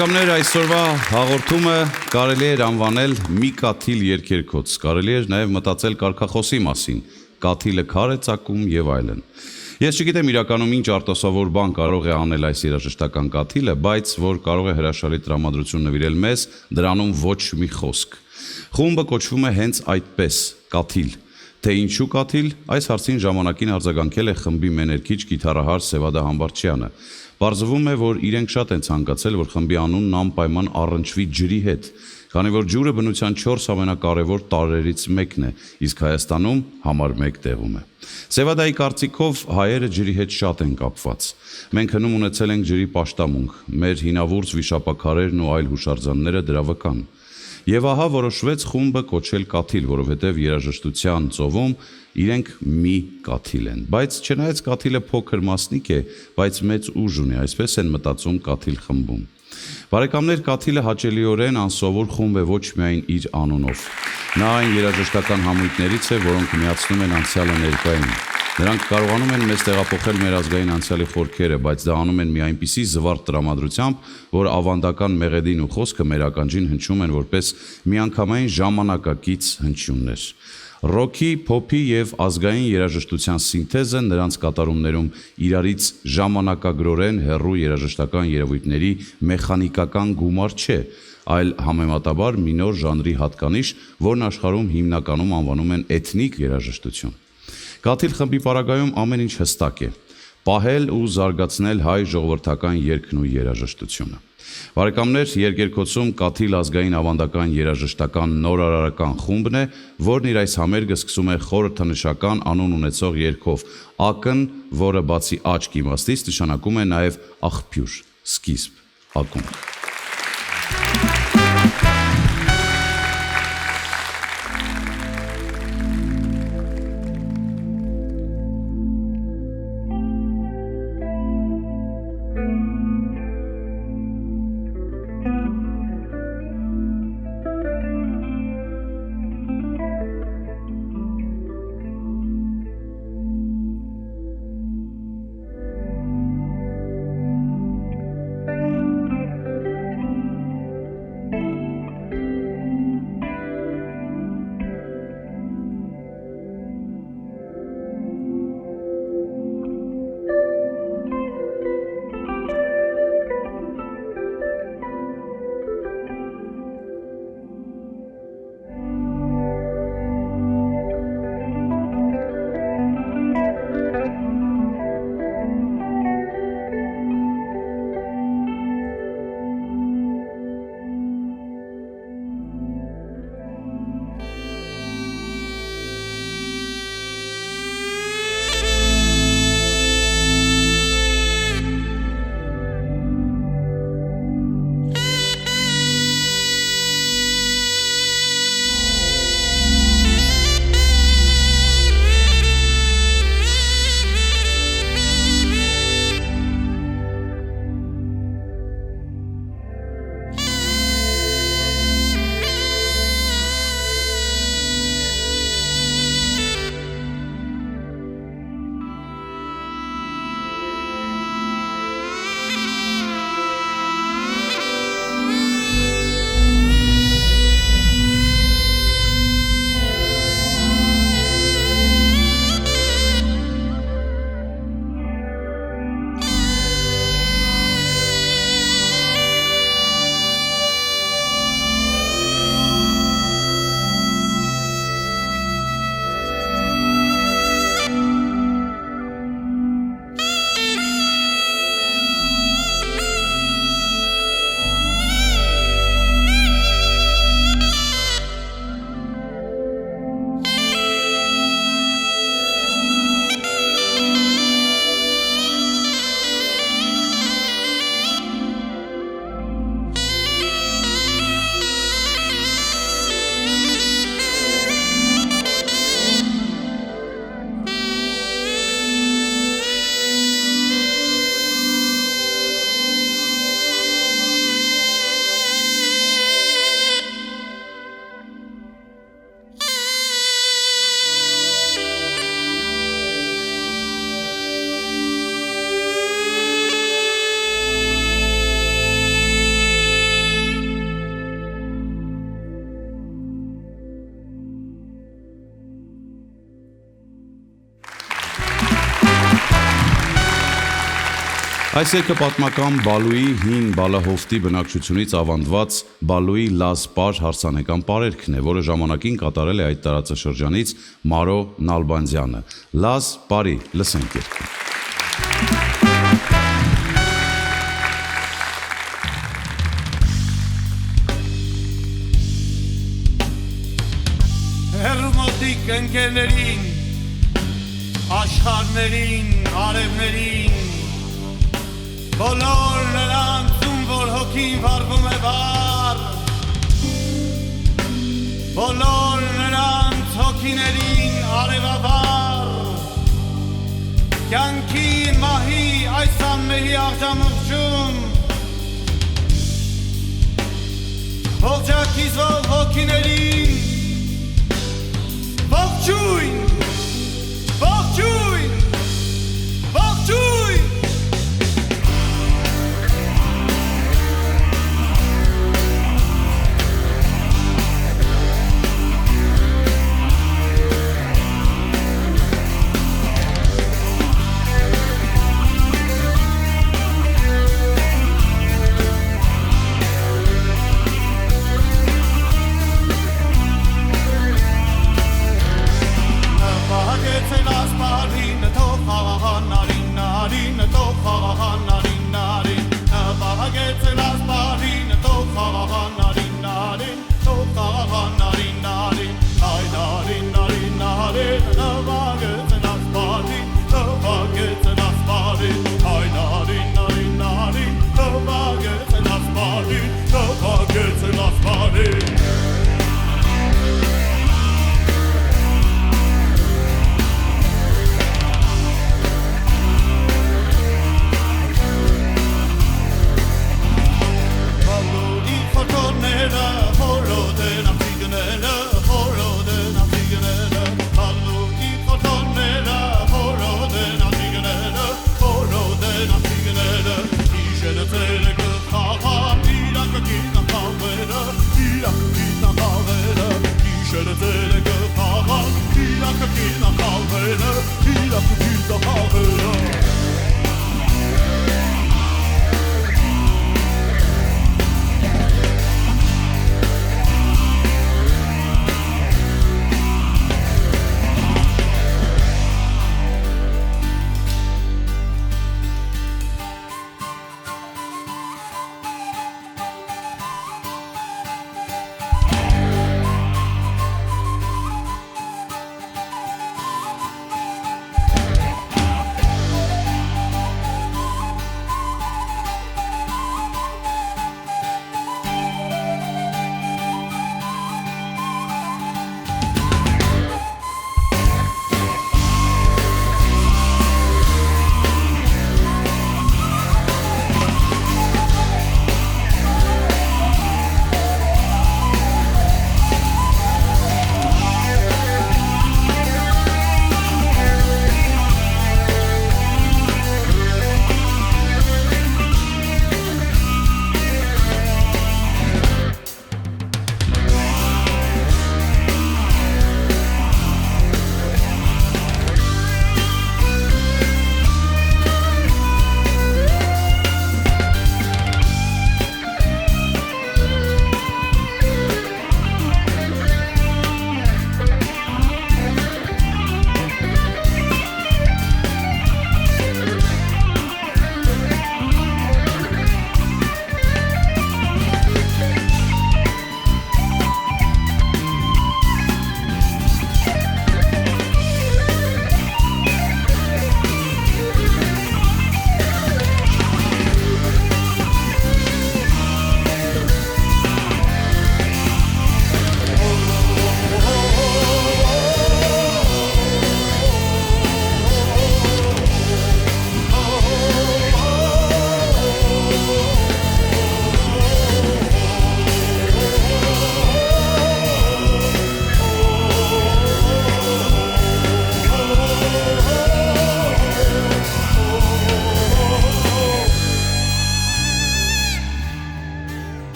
Բարեկամներ, այսօրվա հաղորդումը կարելի էր անվանել մի կաթիլ երկերքոց, կարելի էր նաև մտածել կարգախոսի մասին, կաթիլը քար է ծակում եւ այլն։ Ես չգիտեմ իրականում ինչ արտասովոր բան կարող է անել այս երաժշտական կաթիլը, բայց որ կարող է հրաշալի տրամադրություն նվիրել մեզ, դրանում ոչ մի խոսք։ Խումբը կոչվում է հենց այդպես՝ կաթիլ։ Թե ինչու կաթիլ, այս հարցին ժամանակին արձագանքել է խմբի մեներքիչ գիթառահար Սևադա Համբարձյանը։ Պարզվում է, որ իրենք շատ են ցանկացել, որ խմբի անունն անպայման առնչվի ջրի հետ, քանի որ ջուրը բնության 4 ամենակարևոր տարրերից մեկն է, իսկ Հայաստանում համար 1 տեղում է։ Սևադայի կարծիքով հայերը ջրի հետ շատ են կապված։ Մենք հնում ունեցել ենք ջրի պաշտամունք, մեր հինավուրց վիշապաքարերն ու այլ հուշարձանները դրա վկան։ Եվ ահա որոշվեց խումբը կոչել կաթիլ, որովհետև երաժշտության ծովում իրենք մի կաթիլ են։ Բայց չնայած կաթիլը փոքր մասնիկ է, բայց մեծ ուժ ունի, այսպես են մտածում կաթիլ խմբում։ Բարեկամներ, կաթիլը հաճելիորեն անսովոր խումբ է ոչ միայն իր անունով։ Նա այն երաժշտական համույթներից է, որոնք միացնում են անցյալը ներկային։ Նրանք կարողանում են մեզ տեղափոխել մեր ազգային անցյալի խորքերը, բայց դա անում են մի այնպիսի զվարթ տրամադրությամբ, որ ավանդական մեղեդին ու խոսքը մեր ականջին հնչում են որպես միանգամայն ժամանակակից հնչյուններ։ Ռոքի, փոփի եւ ազգային երաժշտության սինթեզը նրանց կատարումներում իրարից ժամանակագրորեն հեռու երաժշտական երևույթների մեխանիկական գումար չէ, այլ համեմատաբար մի նոր ժանրի հատկանիշ, որն աշխարհում հիմնականում անվանում են էթնիկ երաժշտություն։ Կաթիլ խմբի պարագայում ամեն ինչ հստակ է՝ պահել ու զարգացնել հայ ժողովրդական երգն ու երաժշտությունը։ Բարեկամներ, երկերքոցում Կաթիլ ազգային ավանդական երաժշտական նորարարական խումբն է, որն իր այս համերգը սկսում է խորհրդանշական անուն ունեցող երգով ակն, որը բացի աչք իմաստից նշանակում է նաև աղբյուր, սկիզբ, ակունք։ Այս երգը պատմական Բալուի հին բալահովտի բնակչությունից ավանդված Բալուի Լազ Պար հարսանեկան պարերքն է, որը ժամանակին կատարել է այդ տարածաշրջանից Մարո Նալբանդյանը։ Լազ Պարի, լսենք երգը։ Հերմոտիկ ընկերներին, աշխարհներին, արևներին, բոլոր նրանց, ում որ հոգին վառվում է վառ, բոլոր նրանց հոգիներին արևավառ, կյանքի մահի այս անմեհի աղջամուղջում, ողջակիզվող հոգիներին, ողջույն, ողջույն, ողջույն։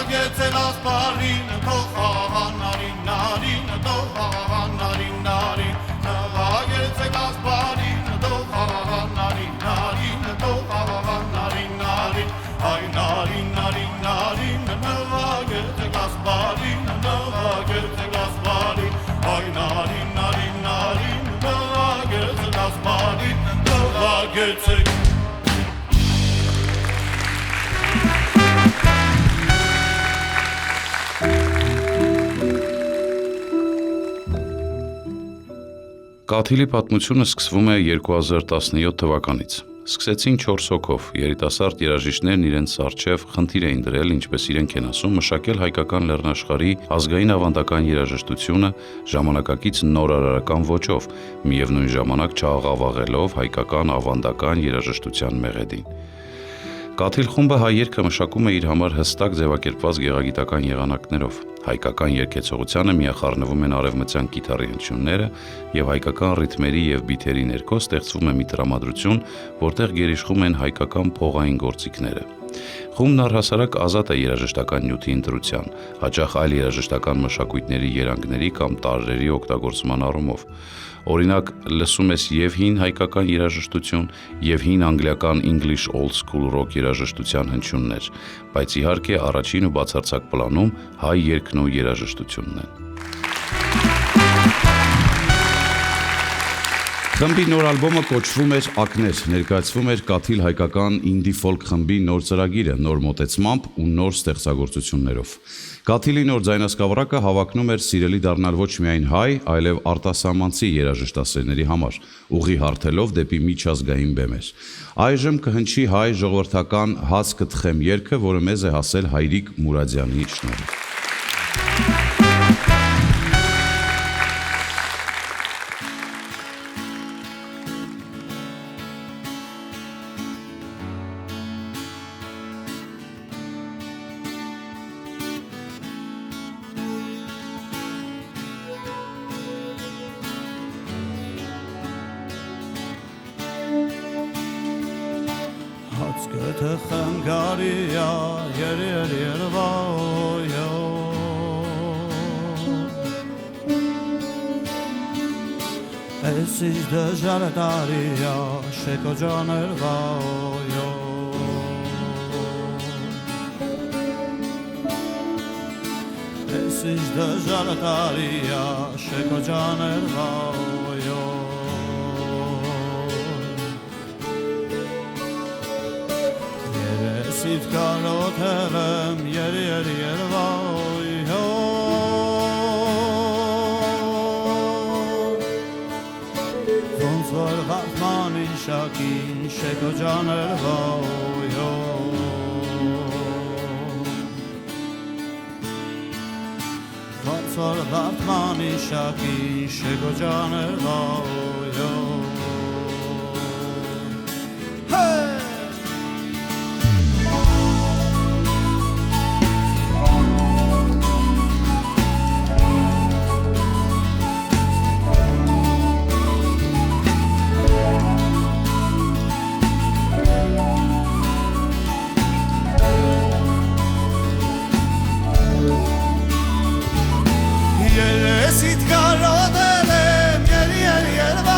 navagetse gasparina toha narina toha narin navagetse gasparina toha narina toha narin ay narin navagetse gasparina ay narin navagetse gasparina navagetse Կաթիլի պատմությունը սկսվում է 2017 թվականից։ Սկսեցին 4 հոգով, երիտասարդ երաժիշտներն իրենց առջև խնդիր էին դրել, ինչպես իրենք են ասում, մշակել հայկական լեռնաշխարհի ազգային ավանդական երաժշտությունը ժամանակակից նոր արարական ոճով, միևնույն ժամանակ չաղավաղելով հայկական ավանդական երաժշտության մեղեդին։ Կաթիլ խումբը հայ երգը մշակում է իր համար հստակ ձևակերպված գեղագիտական եղանակներով։ Հայկական երգեցողությանը միախառնվում են արևմտյան կիթառի հնչյունները եւ հայկական ռիթմերի եւ բիթերի ներքո ստեղծվում է մի տրամադրություն, որտեղ գերիշխում են հայկական փողային գործիքները։ Խումբն առհասարակ ազատ է երաժշտական նյութի ընտրության, հաճախ այլ երաժշտական մշակույթների երանգների կամ տարրերի օգտագործման առումով։ Օրինակ, լսում ես եւ հին հայկական երաժշտություն, եւ հին անգլիական English Old School Rock երաժշտության հնչյուններ, բայց իհարկե առաջին ու բացարձակ պլանում հայ երգն ու երաժշտությունն են։ Խմբի նոր ալբոմը կոչվում էր «Ակներ», ներկայացվում էր Կաթիլ հայկական ինդի ֆոլք խմբի նոր ծրագիրը, նոր մոտեցմամբ ու նոր ստեղծագործություններով։ Կաթիլի նոր ձայնասկավառակը հավակնում էր սիրելի դառնալ ոչ միայն հայ, այլև արտասահմանցի երաժշտասերների համար, ուղի հարթելով դեպի միջազգային բեմեր։ Այժմ կհնչի հայ ժողովրդական «Հաց կթխեմ» երգը, որը մեզ է հասել Հայրիկ Մուրադյանի շնորհիվ։ Կթխեմ գարիա երվայո Էսիչ դժար տարիա շեկո ջաներվայո Էսիչ դժար տարիա շեկո ջաներվայո Սիտ կարոթեմ երվայո Ոնց որ վաղման իշակին շեկո ջաներվայո Ոնց որ վաղման իշակին շեկո ջաներվայո Երեսիդ կարոտ եմ երվայո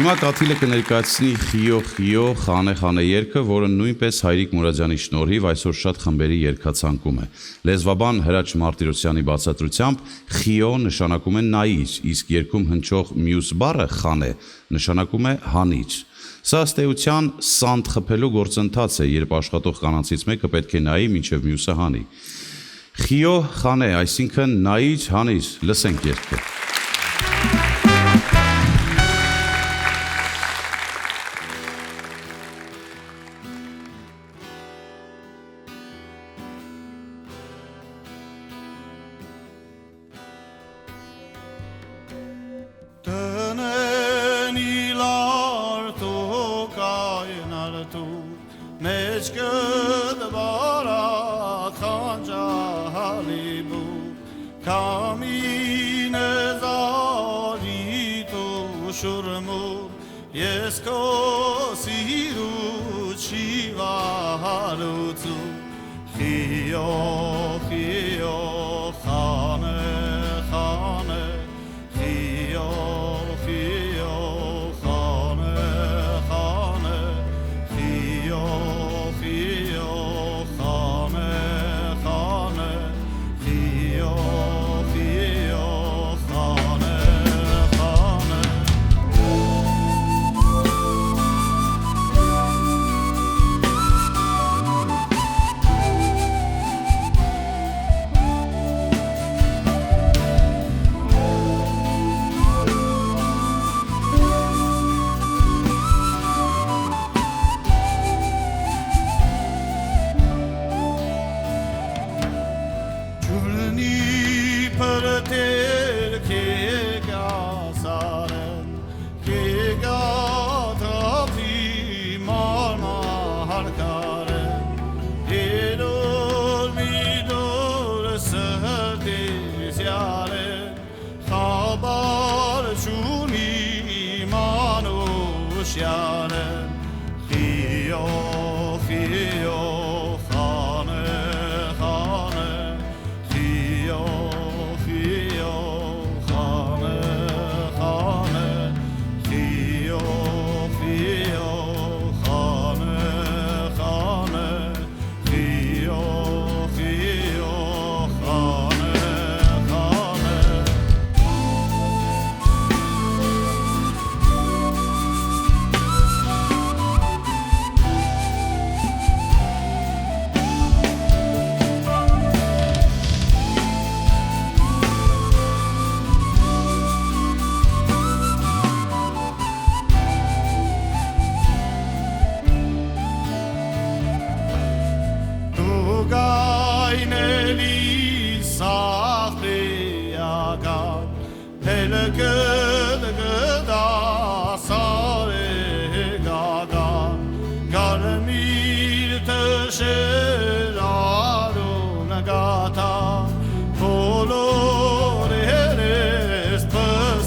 Հիմա Կաթիլը կներկայացնի Խիո Խիո խանե խանե երգը, որը նույնպես Հայրիկ Մուրադյանի շնորհիվ այսօր շատ խմբերի երգացանկում է։ Լեզվաբան Հրաչ Մարտիրոսյանի բացատրությամբ Խիո նշանակում է նայիր, իսկ երգում հնչող մյուս բառը խանե նշանակում է հանիչ։ Սա ըստ էության սանդ խփելու գործընթաց է, երբ աշխատող կանանցից մեկը պետք է նայի, մինչև մյուսը հանի։ Խիո խանե, այսինքն նայիր, հանիր, լսենք երգը։ Ես քո սիրուչի վարուցու Խիո խիո խանե խանե Խիո խիո խանե խանե Խիո խիո խանե խանե Խիո խիո խանե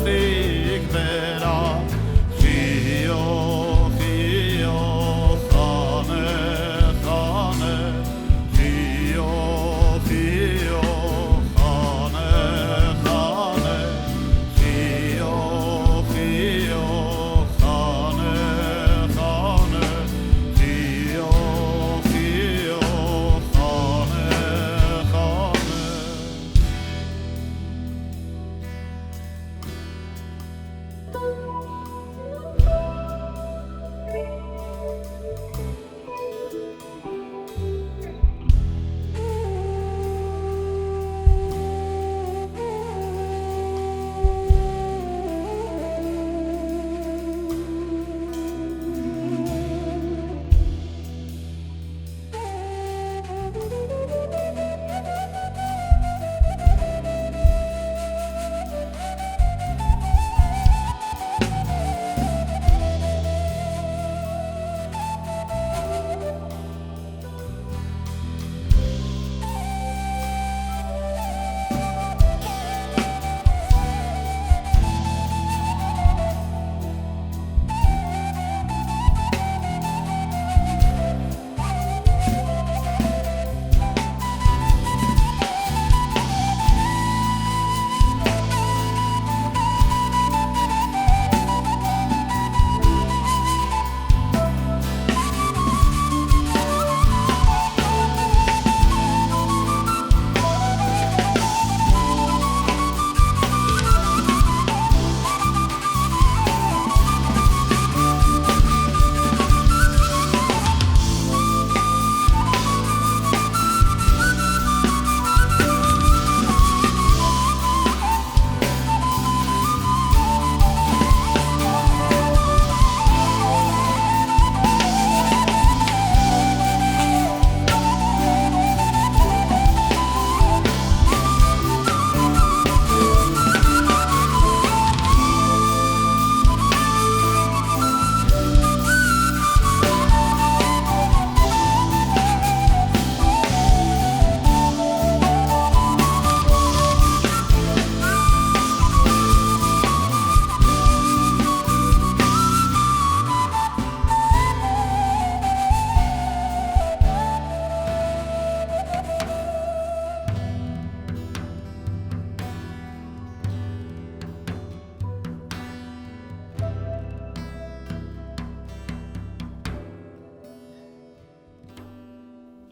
խանե Խիո խիո խանե խանե Խիո խիո խանե խանե Խիո խիո խանե խանե Խիո խիո խանե խանե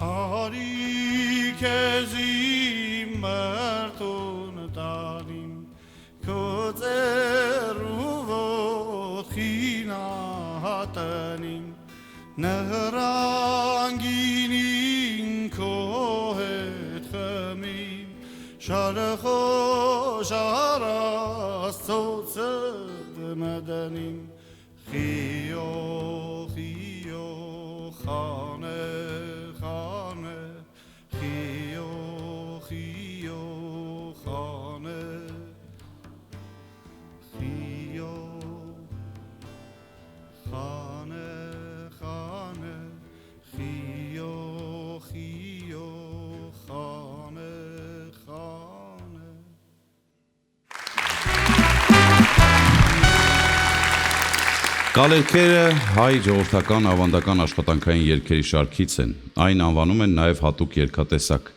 Արի քեզ իմ մարտուն տանիմ քո ձեռու ոտքին ահատնիմ նրան գինին քո հետ խմիմ շարը խոշար աստծոց մդնիմ խիո խիո խանե խանե խիո խիո խանե խիո խանե խանե խիո խիո խանե խանե Կալերքերը հայ ժողովրդական ավանդական աշխատանքային երգերի շարքից են, այն անվանում են նաև հատուկ երգատեսակ։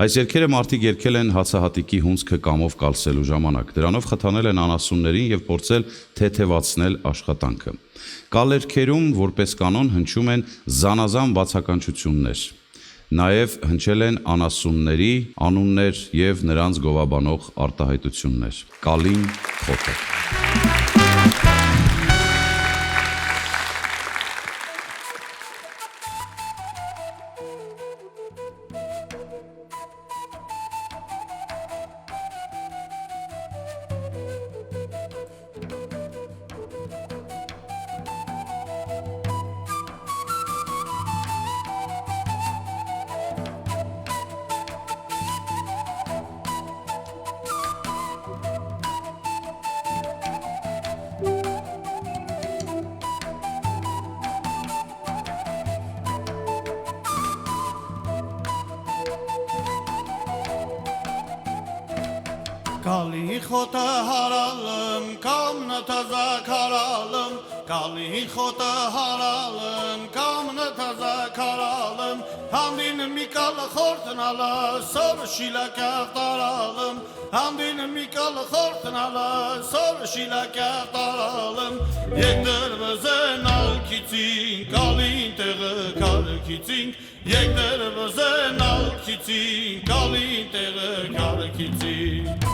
Այս երգերը մարդիկ երգել են հացահատիկի հունձքը կամով կալսելու ժամանակ, դրանով խթանել են անասուններին և փորձել թեթևացնել աշխատանքը։ Կալերքերում, որպես կանոն, հնչում են զանազան բացականչություններ։ Նաև հնչել են անասունների անուններ և նրանց գովաբանող արտահայտություններ։ Կալին խոթը։ Կալի խոտը հարալım, կամնը թազակ հարալım, կալի խոտը հարալım, կամնը թազակ հարալım, հանդին մի կալը խորտնալը, սորը շիլակյավ տարալım, հանդին մի կալը խորտնալը, սորը շիլակյավ տարալım, եկ դրվզեն ալքիցին, կալին տեղը կարքիցին, եկ դրվզեն ալքիցին, կալին տեղը կարքիցին,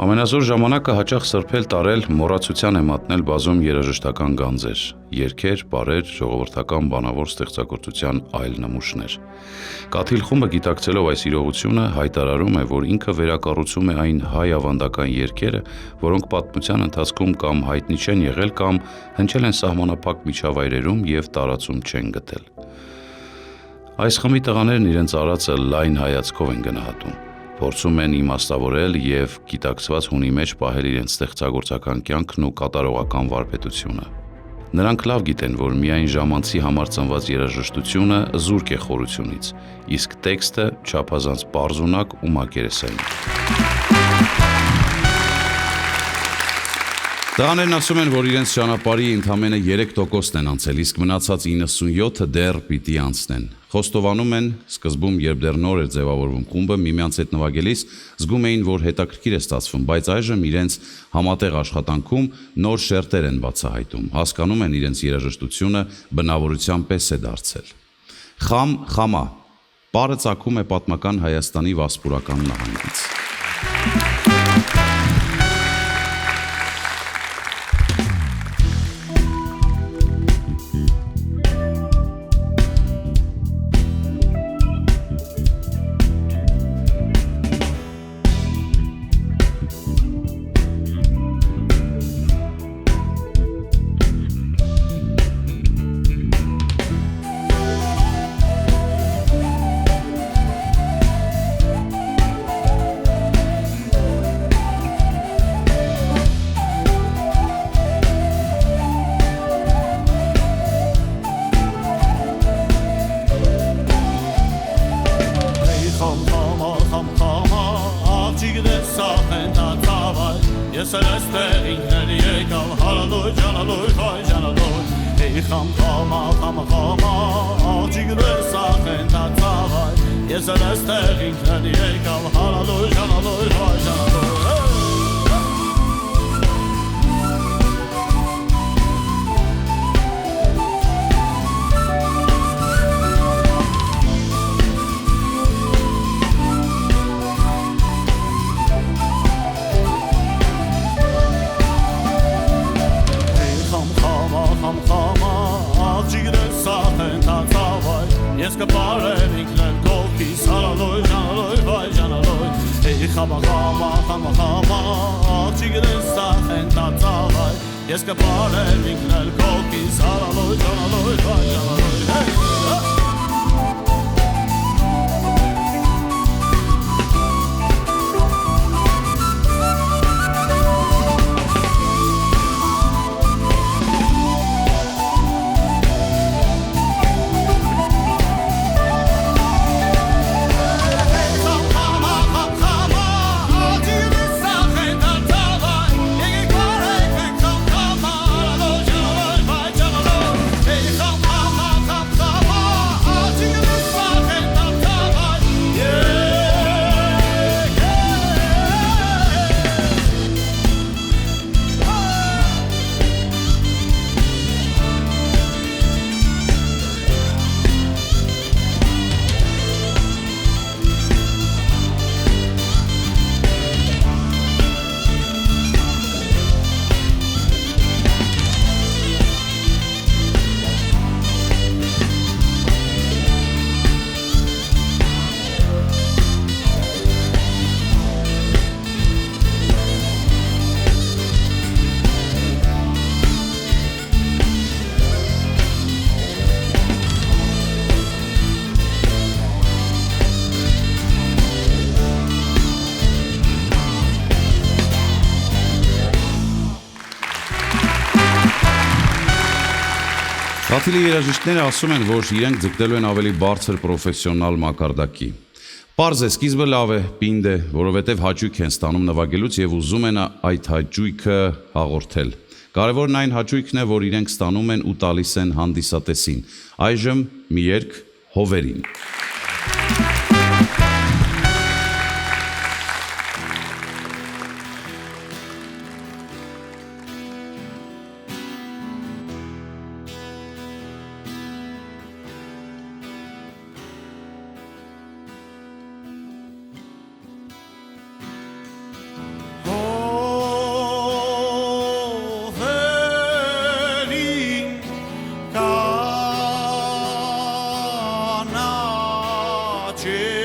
Ամենազոր ժամանակը հաճախ սրբել տարել մոռացության է մատնել բազում երաժշտական գանձեր, երգեր, պարեր, ժողովրդական բանավոր ստեղծագործության այլ նմուշներ։ Կաթիլ խումբը գիտակցելով այս իրողությունը հայտարարում է, որ ինքը վերակառուցում է այն հայ ավանդական երգերը, որոնք պատմության ընթացքում կամ հայտնի չեն եղել կամ հնչել են սահմանափակ միջավայրերում և տարածում չեն գտել։ Այս խմբի տղաներն իրենց արածը լայն հայացքով են գնահատում, փորձում են իմաստավորել և գիտակցված հունի մեջ պահել իրենց ստեղծագործական կյանքն ու կատարողական վարպետությունը։ Նրանք լավ գիտեն, որ միայն ժամանցի համար ծնված երաժշտությունը զուրկ է խորությունից, իսկ տեքստը չափազանց պարզունակ ու մակերեսային։ Տղաներն ասում են, որ իրենց ճանապարհի ընդամենը 3%-ն են անցել, իսկ մնացած 97-ը դեռ պիտի անցնեն։ Խոստովանում են, սկզբում, երբ դեռ նոր էր ձևավորվում խումբը, միմյանց հետ նվագելիս զգում էին, որ հետաքրքիր է ստացվում, բայց այժմ իրենց համատեղ աշխատանքում նոր շերտեր են բացահայտում, հասկանում են իրենց երաժշտությունը բնավորության պես է դարձել։ Խամ խամա պարը ծագում է պատմական Հայաստանի Վասպուրական նահանգից։ Ես էլ այստեղ ինքներ եկալ, հարալույջ, անալույջ, վայ ժանալույջ, Էի խամա, աղջիկներ սախեն տացավայ, Ես էլ այստեղ ինքներ եկալ, հարալույջ, անալույջ, վայ ժանալույջ, Ես կպարեմ ինքնել կողքիս, հարալույջ, անալույջ, վայ ժանալույջ, Էի խամա, աղջիկներ սախեն տացավայ, Ես կպարեմ ինքնել կողքիս, հարալույջ, անալույջ, վայ ժանալույջ, Կաթիլի երաժիշտները ասում են, որ իրենք ձգտելու են ավելի բարձր պրոֆեսիոնալ մակարդակի։ Պարզ է, սկիզբը լավ է, պինդ է, որովհետև հաճույք են ստանում նվագելուց և ուզում են այդ հաճույքը հաղորդել։ Կարևորն այն հաճույքն է, որ իրենք ստանում են ու տալիս են հանդիսատեսին։ Այժմ մի երգ հովերին։ Թափվում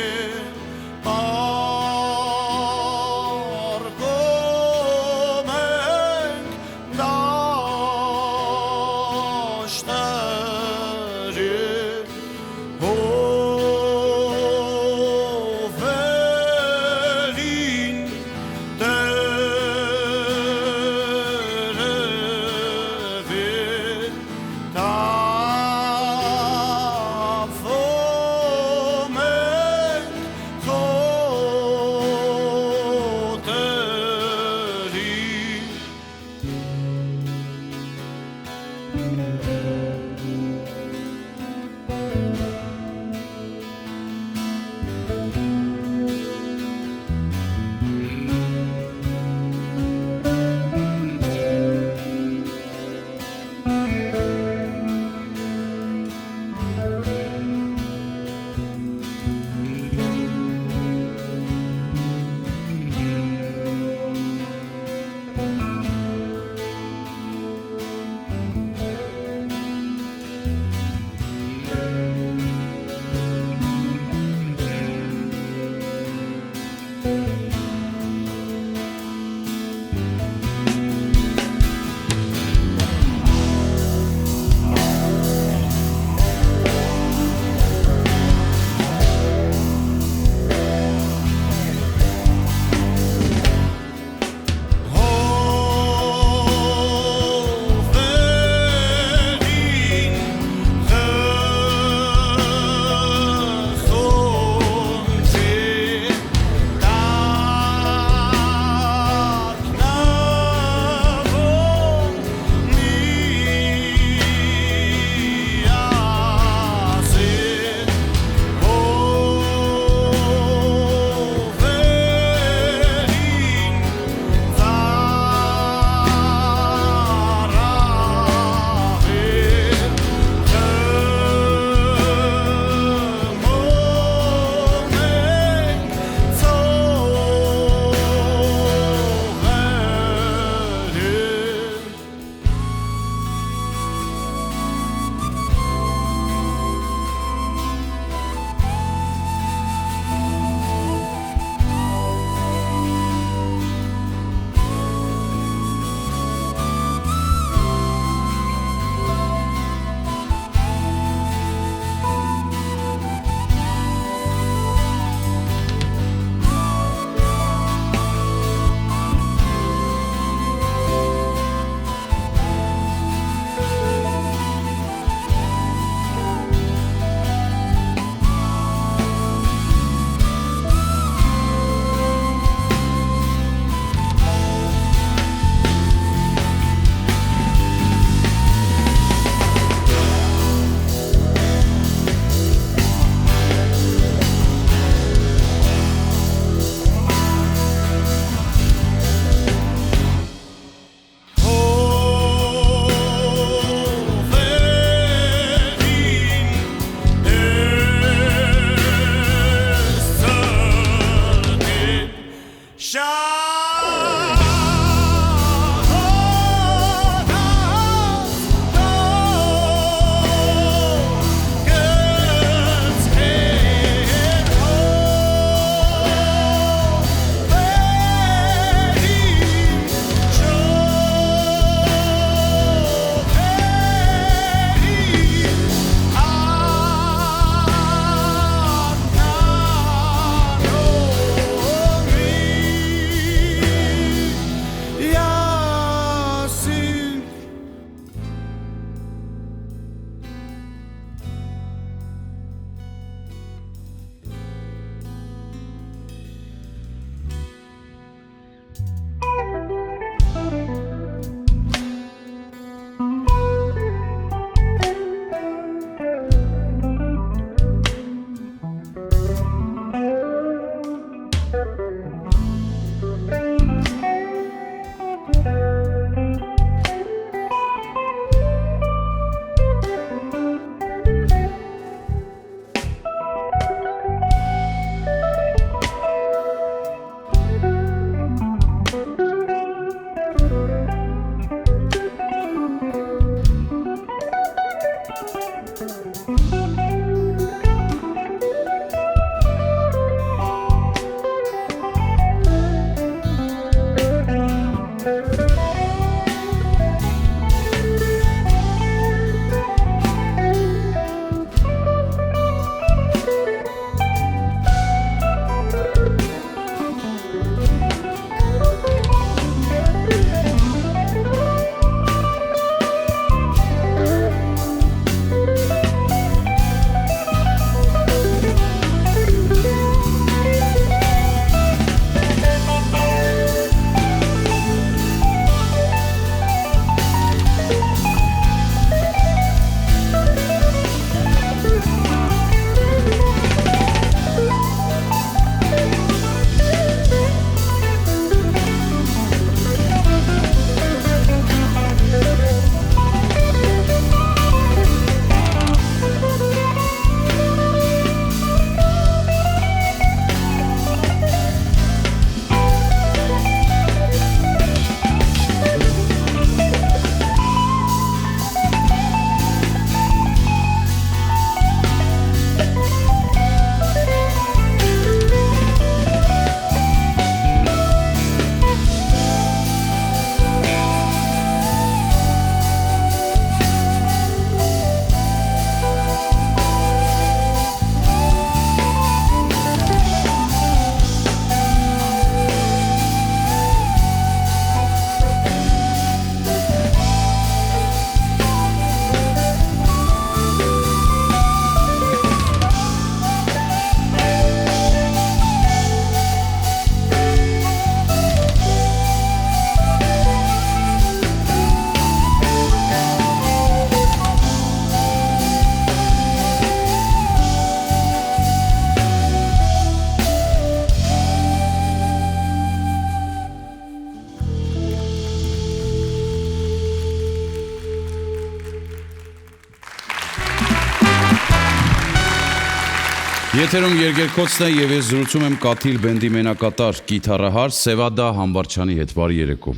Եթերում երկերքոցն է եւ ես զրուցում եմ Կաթիլ բենդի մենակատար գիտարահար Սևադա Համբարձյանի հետ։ Բարի երեկո։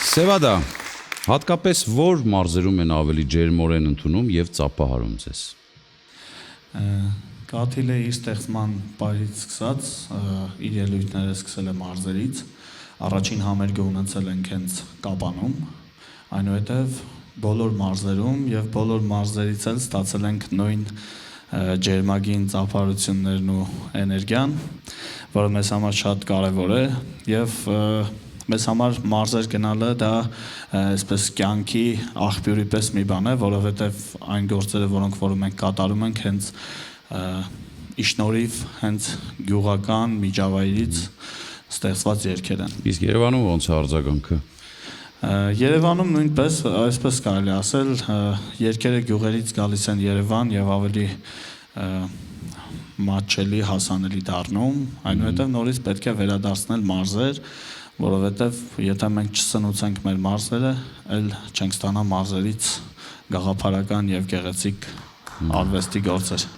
Սևադա, հատկապես որ մարզերում են ավելի ջերմորեն ընդունում եւ ծափահարում ձեզ։ Կաթիլը իր ստեղծման պայից սկսած իր ելույթները սկսել է մարզերից, առաջին համերգը ունեցել ենք հենց Կապանում, այնուհետև բոլոր մարզերում եւ բոլոր մարզերից էլ ստացել ենք նույն ջերմագին ծափարություններն ու էներգիան, որը մեզ համար շատ կարեւոր է եւ մեզ համար մարզեր գնալը դա այսպես կյանքի աղբյուրի պես մի բան է, որովհետեւ այն գործերը, որոնք որ մենք կատարում ենք, հենց իշնորհիվ հենց գյուղական միջավայրից ստեղծված երգեր են։ Իսկ Երևանում ո՞նց է արձագանքը։ Երևանում նույնպես այսպես կարելի ասել, երգերը գյուղերից գալիս են Երևան եւ ավելի մատչելի, հասանելի դառնում, այնուհետև նորից պետք է վերադարձնել մարզեր, որովհետև եթե մենք չսնուցենք մեր մարզերը, այլ չենք ստանա մարզերից գաղափարական եւ գեղեցիկ արվեստի գործեր։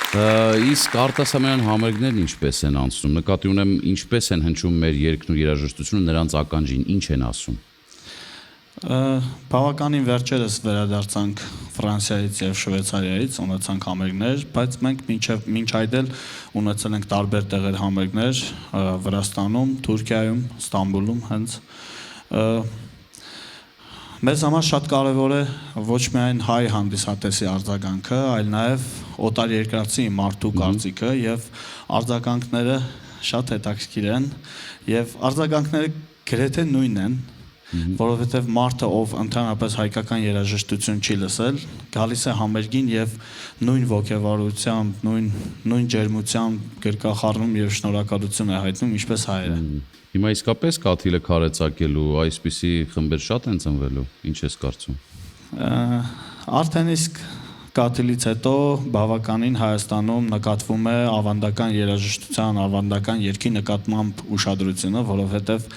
Իսկ արտասահմանյան համերգներն ինչպես են անցնում, նկատի ունեմ ինչպես են հնչում մեր երգն ու երաժշտությունը նրանց ականջին, ինչ են ասում։ Բավականին վերջերս վերադարձանք Ֆրանսիայից եւ Շվեյցարիայից, ունեցանք համերգներ, բայց մենք մինչ այդ էլ ունեցել ենք տարբեր տեղեր համերգներ Վրաստանում, Թուրքիայում, Ստամբուլում հենց Մեզ համար շատ կարևոր է ոչ միայն հայ հանդիսատեսի արձագանքը, այլ նաև օտարերկրացի մարդու կարծիքը եւ արձագանքները շատ հետաքրքիր են եւ արձագանքները գրեթե նույնն են, որովհետեւ մարդը ով ընդհանրապես հայկական երաժշտություն չի լսել, գալիս է համերգին եւ նույն ոգևորությամբ, նույն ջերմությամբ գրկախառնում եւ շնորհակալություն է հայտնում, ինչպես հայերը։ Հիմա իսկապես Կաթիլը քարեցակելու այսպիսի խմբեր շատ են ծնվելու, ինչ ես կարծում։ Արդեն իսկ Կաթիլից հետո բավականին Հայաստանում նկատվում է ավանդական երաժշտության, ավանդական երգի նկատմամբ ուշադրությունը, որովհետև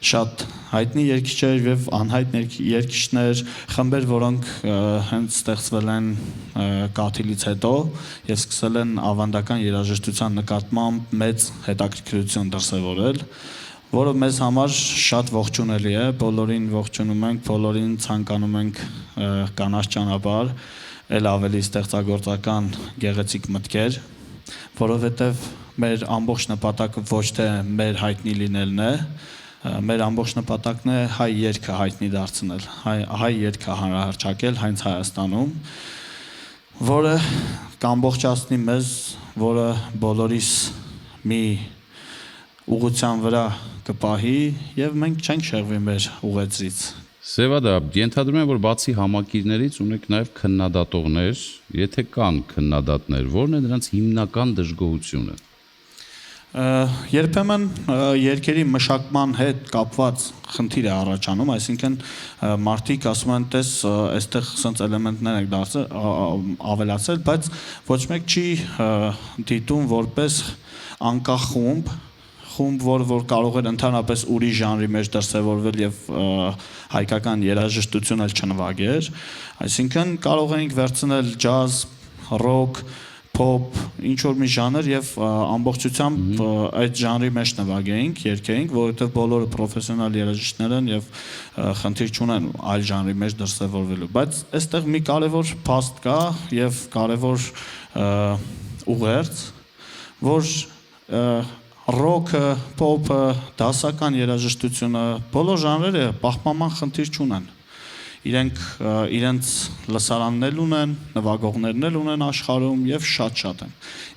շատ հայտնի երգիչներ եւ անհայտ երգիչներ, խմբեր, որոնք հենց ստեղծվել են Կաթիլից հետո եւ սկսել են ավանդական երաժշտության նկատմամբ մեծ հետաքրքրություն դրսեւորել, որը մեզ համար շատ ողջունելի է, բոլորին ողջունում ենք, բոլորին ցանկանում ենք կանաչ ճանապարհ, ել ավելի ստեղծագործական գեղեցիկ մտքեր, որովհետեւ մեր ամբողջ նպատակը ոչ թե մեր հայտնի լինելն է, մեր ամբողջ նպատակն է հայ երգը հայտնի դարձնել, հայ երգը հանրահռչակել հենց Հայաստանում, որը կամբողջացնի մեզ, որը բոլորիս մի ուղղության վրա կպահի եւ մենք չենք շեղվի մեր ուղեցից։ Սևադա, ենթադրում եմ, որ բացի համակիրներից ունեք նաեւ քննադատողներ, եթե կան քննադատներ, ո՞րն է նրանց հիմնական դժգոհությունը։ Երբեմն երգերի մշակման հետ կապված խնդիր է առաջանում, այսինքն մարդիկ ասում են, տես այստեղ սենց էլեմենտներ եք ավելացել, բայց ոչ մեկ չի դիտում որպես անկախ խումբ, որ կարող էր ընդհանրապես ուրիշ ժանրի մեջ դրսևորվել եւ հայկական երաժշտություն էլ չնվագեր, այսինքն կարող ենք վերցնել ջազ, ռոք, փոփ, ինչ որ մի ժանր եւ ամբողջությամբ այդ ժանրի մեջ նվագեինք, երգեինք, որովհետեւ բոլորը պրոֆեսիոնալ երաժիշտներ են եւ խնդիր չունեն այլ ժանրի մեջ դրսևորվելու, բայց այստեղ մի կարեւոր փաստ կա եւ կարեւոր ուղերձ, որ ռոքը, փոփը, դասական երաժշտությունը, բոլոր ժանրերը պահպանման խնդիր չունեն։ Իրենց լսարաններ ունեն, նվագողներներ ունեն աշխարհում եւ շատ են։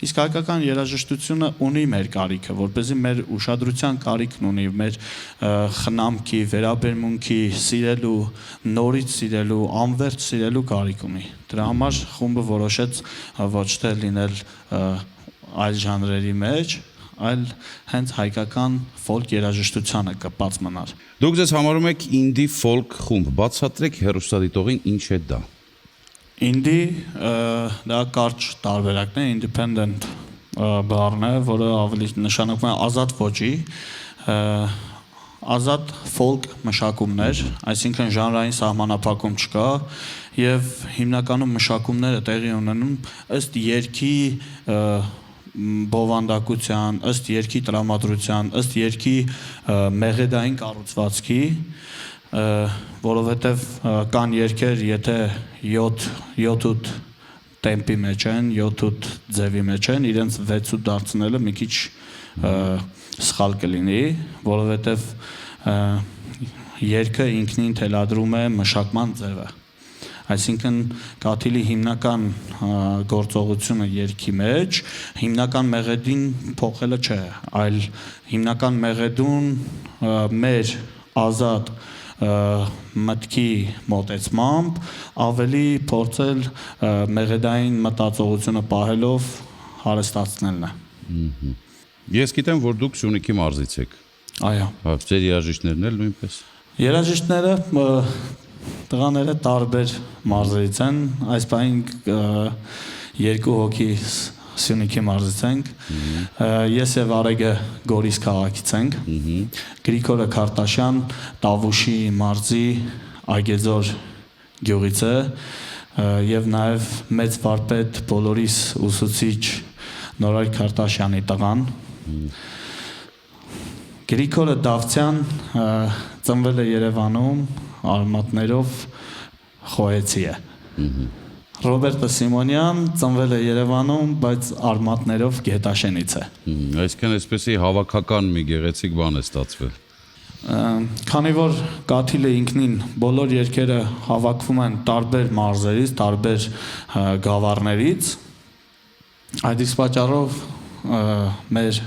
Իսկ հայկական երաժշտությունը ունի մեր կարիքը, որպեսզի մեր ուշադրության կարիքն ունի, մեր խնամքի, վերաբերմունքի, սիրելու, նորից սիրելու, անվերջ սիրելու կարիք ունի։ Դրա համար խումբը որոշեց ոչ թե լինել այլ ժանրերի մեջ, այլ հենց հայկական ֆոլք երաժշտությանը կպած մնար։ Դուք ձեզ համարում եք ինդի ֆոլք խումբ, բացատրեք հեռուստադիտողին ինչ է դա։ Ինդի դա կարճ տարբերակն է, independent բառն է, որը ավելի նշանակում է ազատ ոճի, ազատ ֆոլկ մշակումներ, այսինքն ժանրային սահմանափակում չկա եւ հիմնականում մշակումները տեղի ունենում ըստ երգի բովանդակության, ըստ երգի տրամադրության, ըստ երգի մեղեդային կառուցվածքի, որովհետեւ կան երգեր, եթե 7-8 տեմպի մեջ են, 7-8 ձևի մեջ են, իրենց 6-8 դարձնելը մի քիչ սխալ կլինի, որովհետեւ երգը ինքնին թելադրում է մշակման ձևը։ Այսինքն կաթիլի հիմնական գործողությունը երգի մեջ հիմնական մեղեդին փոխելը չէ, այլ հիմնական մեղեդուն մեր ազատ մտքի մոտեցմամբ ավելի փորձել մեղեդային մտածողությունը պահելով հարստացնելն է։ Ես գիտեմ, որ դուք Սյունիքի մարզից եք։ Այո։ Ձեր երաժիշտներն էլ նույնպես։ Երաժիշտները տղաները տարբեր մարզերից են, այս պահին 2 հոգի Սյունիքի մարզից ենք, ես եւ Արեգը Գորիս քաղաքից ենք, Գրիգորը Քարտաշյան Տավուշի մարզի Այգեձոր գյուղից է եւ նաեւ մեծ վարպետ բոլորիս ուսուցիչ Նորայր Քարտաշյանի տղան։ Գրիգորը Դավթյան ծնվել է Երևանում արմատներով խոհեցի է։ Ռոբերտը Սիմոնյան ծնվել է Երևանում, բայց արմատներով գետաշենից է։ Այսինքն այսպեսի հավաքական մի գեղեցիկ բան է ստացվել։ Քանի որ կաթիլը ինքնին բոլոր երգերը հավաքվում են տարբեր մարզերից, տարբեր գավառներից, այդ իսկ պատճառով մեր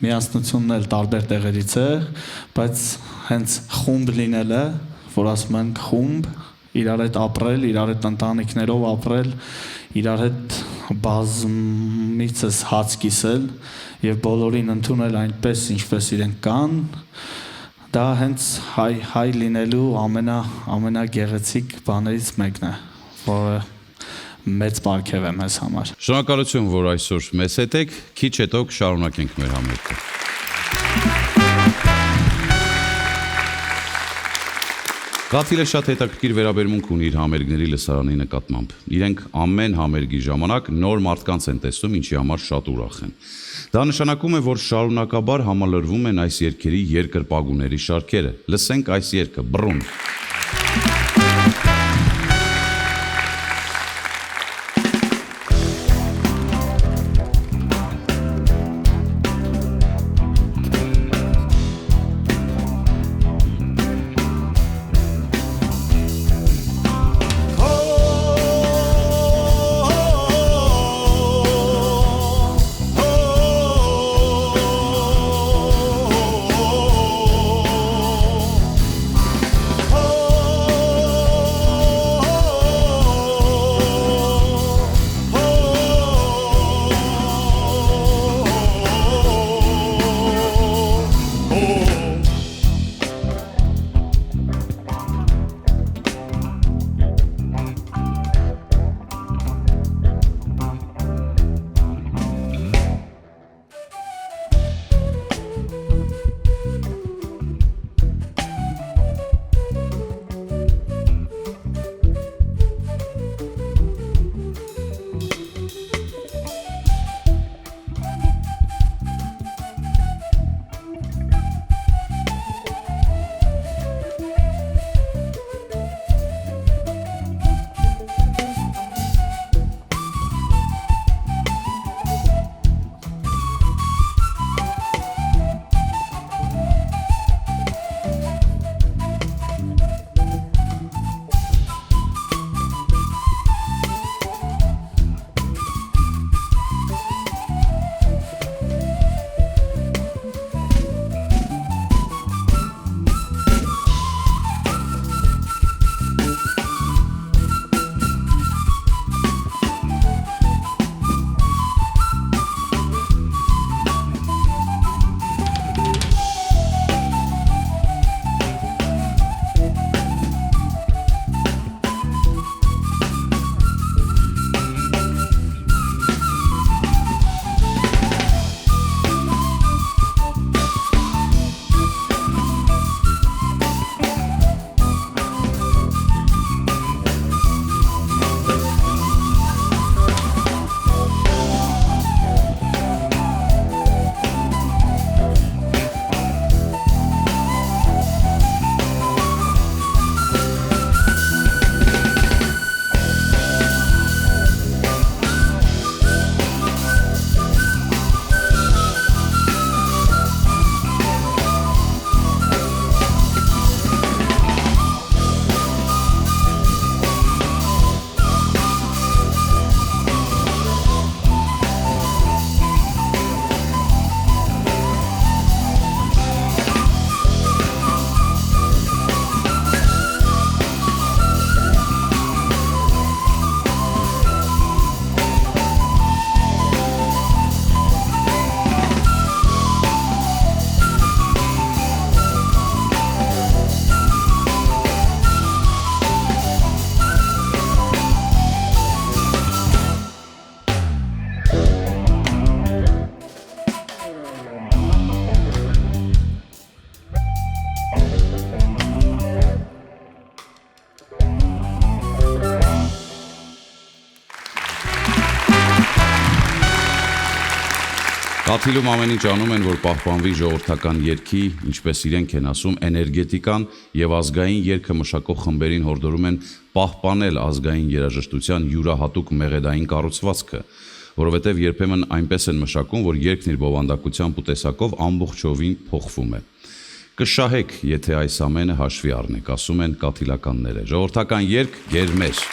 միասնությունն էլ տարբեր տեղերից է, բայց հենց խումբ լինելը, որ ասում են խումբ, իրար հետ ապրել, իրար հետ ընտանիքներով ապրել, իրար հետ բազմիցս հաց կիսել եւ բոլորին ընդունել այնպես, ինչպես իրենք կան, դա հենց հայ լինելու ամենագեղեցիկ բաներից մեկն է, որը մեծ պարգև է մեզ համար։ Շնորհակալություն, որ այսօր մեզ հետ եք, քիչ հետո կշարունակենք մեր համերգը։ Կաթիլը շատ հետաքրքիր վերաբերմունք ունի իր համերգների լսարանի նկատմամբ։ Իրենք ամեն համերգի ժամանակ նոր մարդկանց են տեսնում, ինչի համար շատ ուրախ են։ Դա նշանակում է, որ շարունակաբար համալրվում են այս երգերի երկրպագուների շարքերը։ Լսենք այս երգը՝ Բռուն։ Oh Կաթիլում ամեն ինչ անում են, որ պահպանվի ժողովրդական երգի, ինչպես իրենք են ասում, էներգետիկան եւ ազգային երգը մշակող խմբերին հորդորում են պահպանել ազգային երաժշտության յուրահատուկ մեղեդային կառուցվածքը, որովհետեւ երբեմն այնպես են մշակում, որ երգն իր բովանդակությամբ ու տեսակով ամբողջովին փոխվում է։ Կշահեք, եթե այս ամենը հաշվի առնեք, ասում են կաթիլականները։ Ժողովրդական երգ Գերմեր։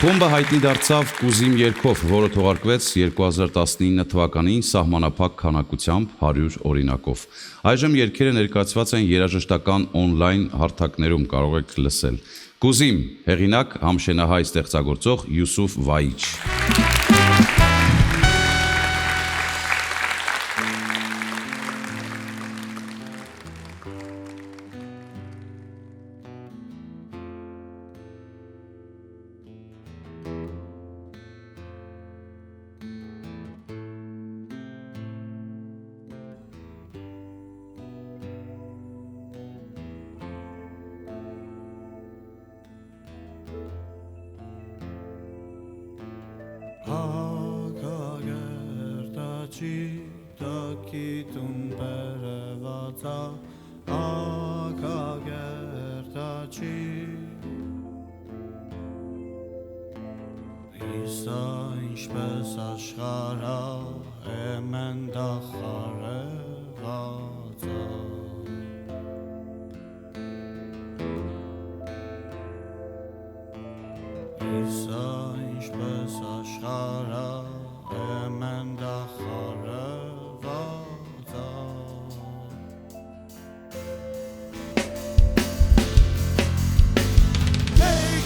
Խումբը հայտնի դարձավ «Կուզիմ» երգով, որը թողարկվեց 2019 թվականին սահմանափակ քանակությամբ 100 օրինակով։ Այժմ երգերը ներկայացված են երաժշտական on-line հարթակներում, կարող եք լսել։ «Կուզիմ», հեղինակ համշենահայ ստեղծագործող Յուսուֆ Վայիչ։ Ինչպես աշխարհը εμեն դախարևածա Իսա ինչպես աշխարհը εμեն դախարևածա Hey,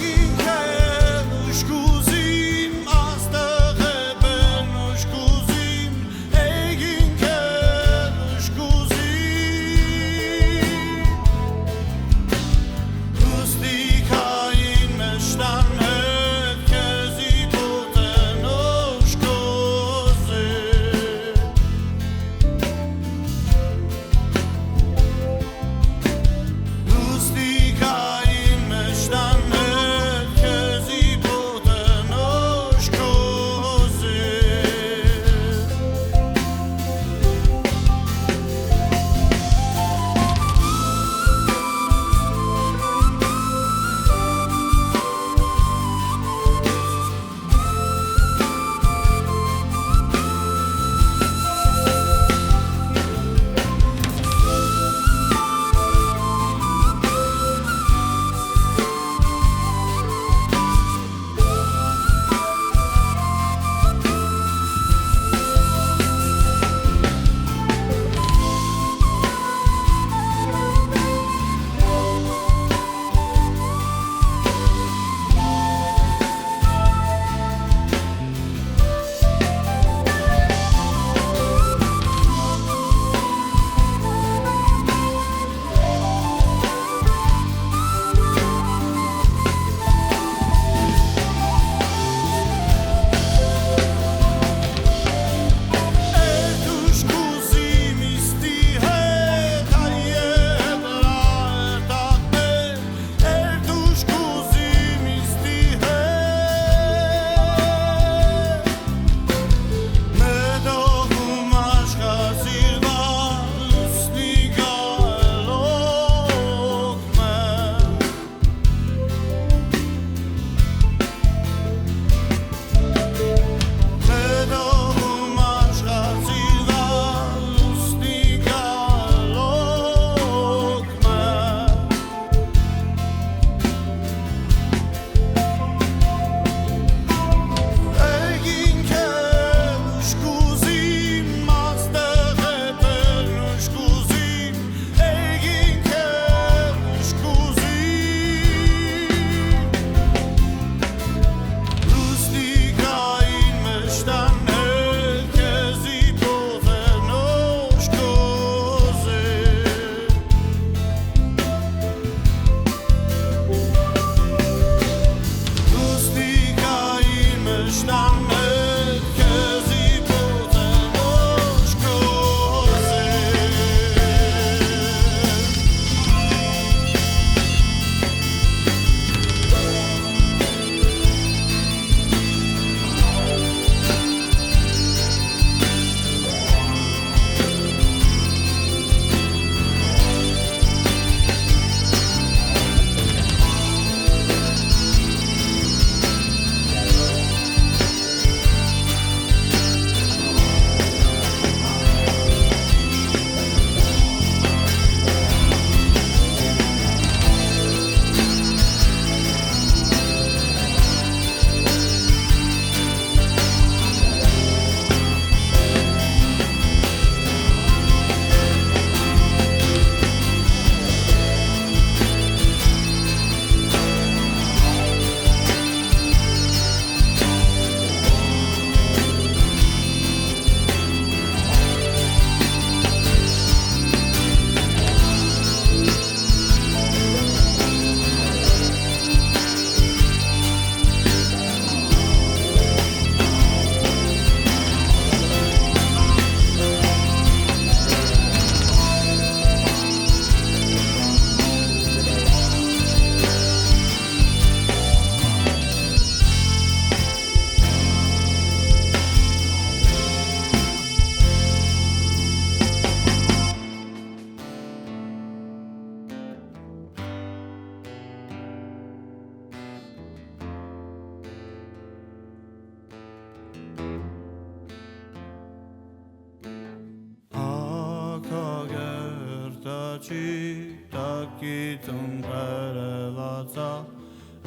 տաչի տակիտում պերևացա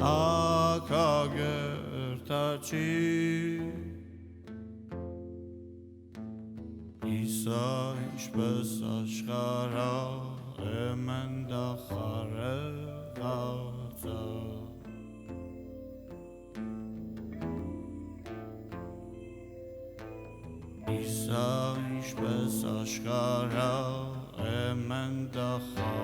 ակագերտաչի Իսա ինչպես աշխարհա էմենդախարևացա Իսա ինչպես աշխարհա էմենդախարևացա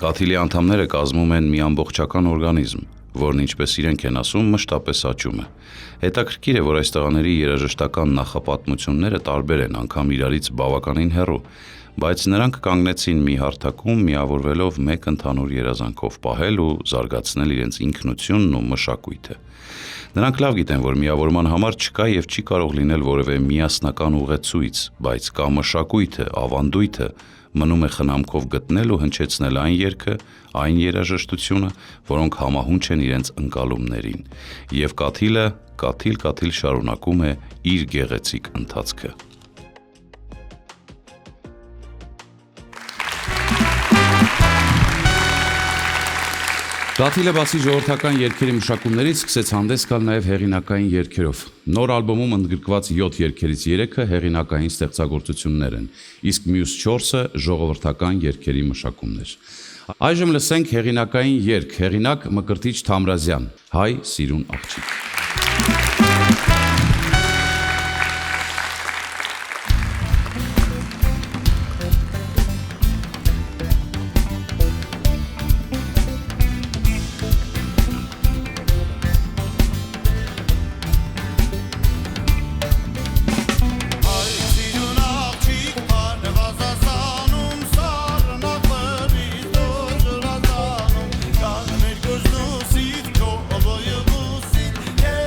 Կաթիլի անդամները կազմում են մի ամբողջական օրգանիզմ, որն ինչպես իրենք են ասում, մշտապես աճում է։ Հետաքրքիր է, որ այս տղաների երաժշտական նախապատմությունները տարբեր են, անգամ իրարից բավականին հեռու, բայց նրանք կանգնեցին մի հարթակում, միավորվելով մեկ ընդհանուր երազանքով պահել ու զարգացնել իրենց ինքնությունն ու մշակույթը։ Նրանք լավ գիտեն, որ միավորման համար չկա եւ չի կարող լինել որևէ միասնական ուղեցույց, բայց կա մշակույթը, ավանդույթը, մնում է խնամքով գտնել ու հնչեցնել այն երգը, այն երաժշտությունը, որոնք համահունչ են իրենց ընկալումներին։ Եվ Կաթիլը կաթիլ շարունակում է իր գեղեցիկ ընթացքը։ Կաթիլը բացի ժողովրդական երգերի մշակումներից սկսեց հանդես գալ նաև հեղինակային երգերով։ Նոր ալբոմում ընդգրկված 7 երգերից 3-ը հեղինակային ստեղծագործություններ են, իսկ մյուս 4-ը ժողովրդական երգերի մշակումներ։ Այժմ լսենք հեղինակային երգ, հեղինակ Մկրտիչ Թամրազյան, Հայ սիրուն աղջիկ։ Yeah.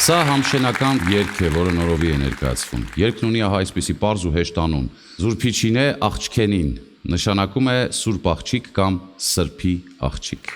Սա համշենական երգ է, որը նորովի է ներկայացվում։ Երգն ունի ահա այսպիսի պարզ ու հեշտ անուն։ Զուրբիչինե աղջքենին, նշանակում է սուրբ աղջիկ կամ սրբի աղջիկ։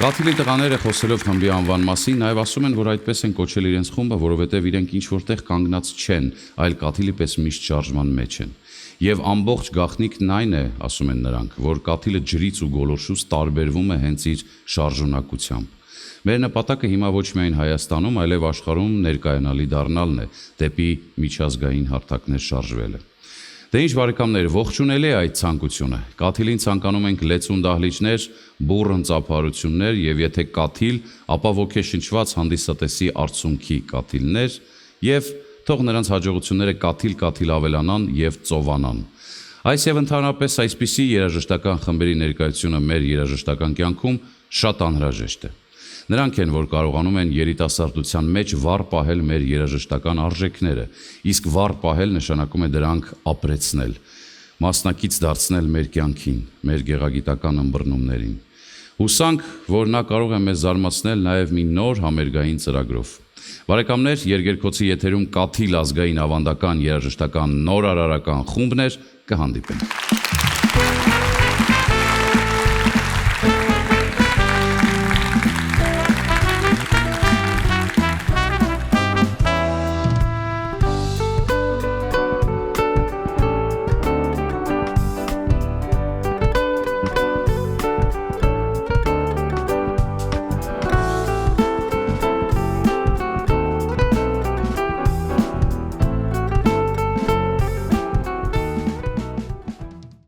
Կաթիլի տղաները խոսելով խմբի անվան մասին նաև ասում են, որ այդպես են կոչել իրենց խումբը, որովհետև իրենք ինչ որտեղ կանգնած չեն, այլ կաթիլի պես միշտ շարժման մեջ են։ Եվ ամբողջ գաղտնիքն այն է, ասում են նրանք, որ կաթիլը ջրից ու գոլորշուց տարբերվում է հենց իր շարժունակությամբ։ Մեր նպատակը հիմա ոչ միայն Հայաստանում, այլև աշխարհում ներկայանալի դառնալն է, դեպի միջազգային հարթակներ շարժվելը։ Դե ինչ բարեկամներ, ողջունելի է այդ ցանկությունը։ Կաթիլին ցանկանում ենք լեցուն դահլիճներ, բուռն ծափարություններ եւ եթե կաթիլ, ապա ոգեշնչված հանդիսատեսի արցունքի կաթիլներ եւ թող նրանց հաջողությունները կաթիլ ավելանան եւ ծովանան։ Այս եւ ընդհանրապես այսպիսի երաժշտական խմբերի ներկայությունը մեր երաժշտական կյանքում շատ անհրաժեշտ է։ Նրանք են, որ կարողանում են երիտասարդության մեջ վառ պահել մեր երաժշտական արժեքները, իսկ վառ պահել նշանակում է դրանք ապրեցնել, մասնակից դարձնել մեր կյանքին, մեր գեղագիտական ըմբռնումներին։ Հուսանք, որ նա կարող է մեզ զարմացնել նաև մի նոր համերգային ծրագրով։ Բարեկամներ, Երգերքոցի եթերում Կաթիլ ազգային ավանդական երաժշտական նոր արարական խումբներ կհանդիպեն։